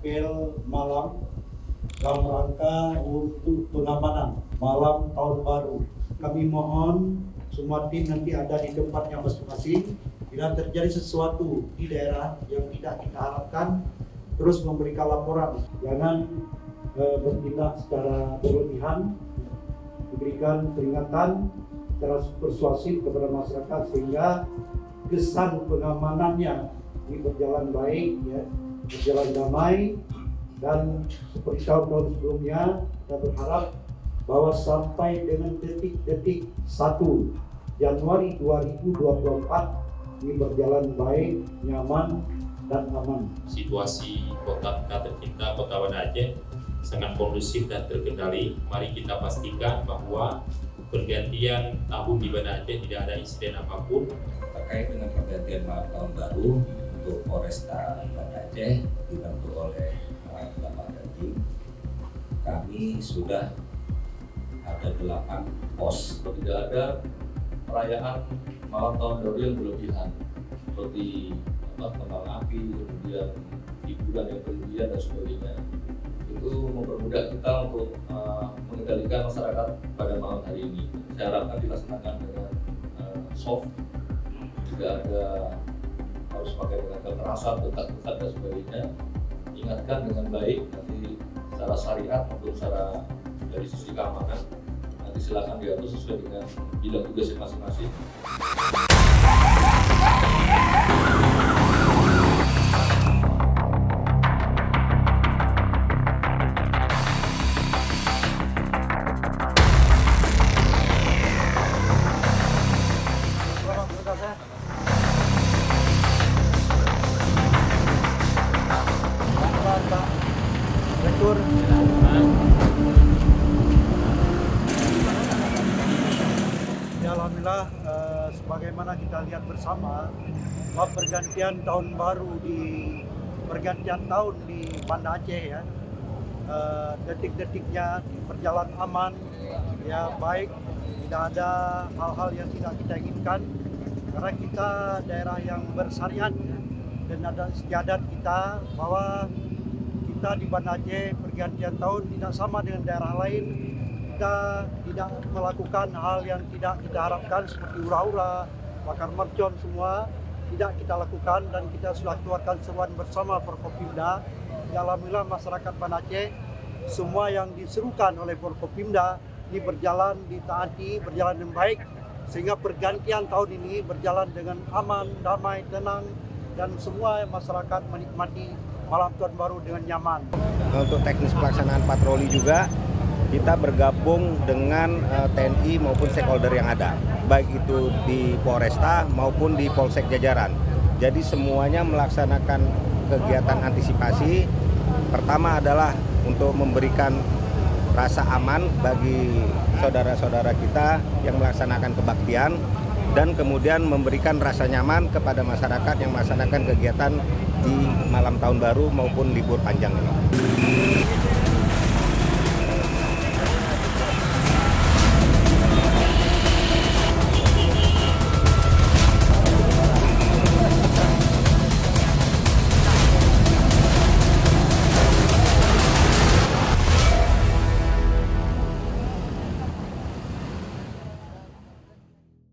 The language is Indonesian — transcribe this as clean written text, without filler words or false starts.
apel malam dalam rangka untuk pengamanan malam tahun baru. Kami mohon semua tim nanti ada di tempatnya masing-masing. Bila terjadi sesuatu di daerah yang tidak kita harapkan, terus memberikan laporan. Jangan bertindak secara berlebihan, diberikan peringatan secara persuasif kepada masyarakat sehingga kesan pengamanannya ini berjalan baik, ya, berjalan damai, dan seperti tahun-tahun sebelumnya kita berharap bahwa sampai dengan detik-detik 1 Januari 2024 ini berjalan baik, nyaman, dan aman. Situasi kota tercinta Kota Banda Aceh sangat kondusif dan terkendali. Mari kita pastikan bahwa pergantian tahun di Banda Aceh tidak ada insiden apapun. Terkait dengan pergantian malam tahun baru untuk Polresta Banda Aceh dibantu oleh Bapak dan tim, kami sudah ada 8 pos. Tidak ada perayaan malam tahun baru yang berlebihan seperti kembang api, kemudian hiburan yang berlebihan dan sebagainya. Itu mempermudah kita untuk mengendalikan masyarakat pada malam hari ini. Saya harapkan dilaksanakan dengan soft, tidak ada harus pakai dengan kekerasan, dekat-dekat dan sebagainya. Ingatkan dengan baik nanti secara syariat maupun secara dari sisi keamanan. Nanti silakan diatur sesuai dengan bidang tugasnya masing-masing. Alhamdulillah, sebagaimana kita lihat bersama bahwa pergantian tahun baru pergantian tahun di Banda Aceh, ya, detik-detiknya berjalan aman, ya, baik, tidak ada hal-hal yang tidak kita inginkan karena kita daerah yang bersyariat, ya, dan ada istiadat kita bahwa kita di Banda Aceh pergantian tahun tidak sama dengan daerah lain. Kita tidak melakukan hal yang tidak kita harapkan seperti hura-hura, bakar mercon, semua tidak kita lakukan, dan kita sudah keluarkan seruan bersama Forkopimda. Alhamdulillah masyarakat Banda Aceh semua yang diserukan oleh Forkopimda ini berjalan, ditaati, berjalan dengan baik, sehingga pergantian tahun ini berjalan dengan aman, damai, tenang, dan semua masyarakat menikmati malam tahun baru dengan nyaman. Untuk teknis pelaksanaan patroli juga kita bergabung dengan TNI maupun stakeholder yang ada, baik itu di Polresta maupun di Polsek jajaran. Jadi semuanya melaksanakan kegiatan antisipasi. Pertama adalah untuk memberikan rasa aman bagi saudara-saudara kita yang melaksanakan kebaktian, dan kemudian memberikan rasa nyaman kepada masyarakat yang melaksanakan kegiatan di malam tahun baru maupun libur panjang ini.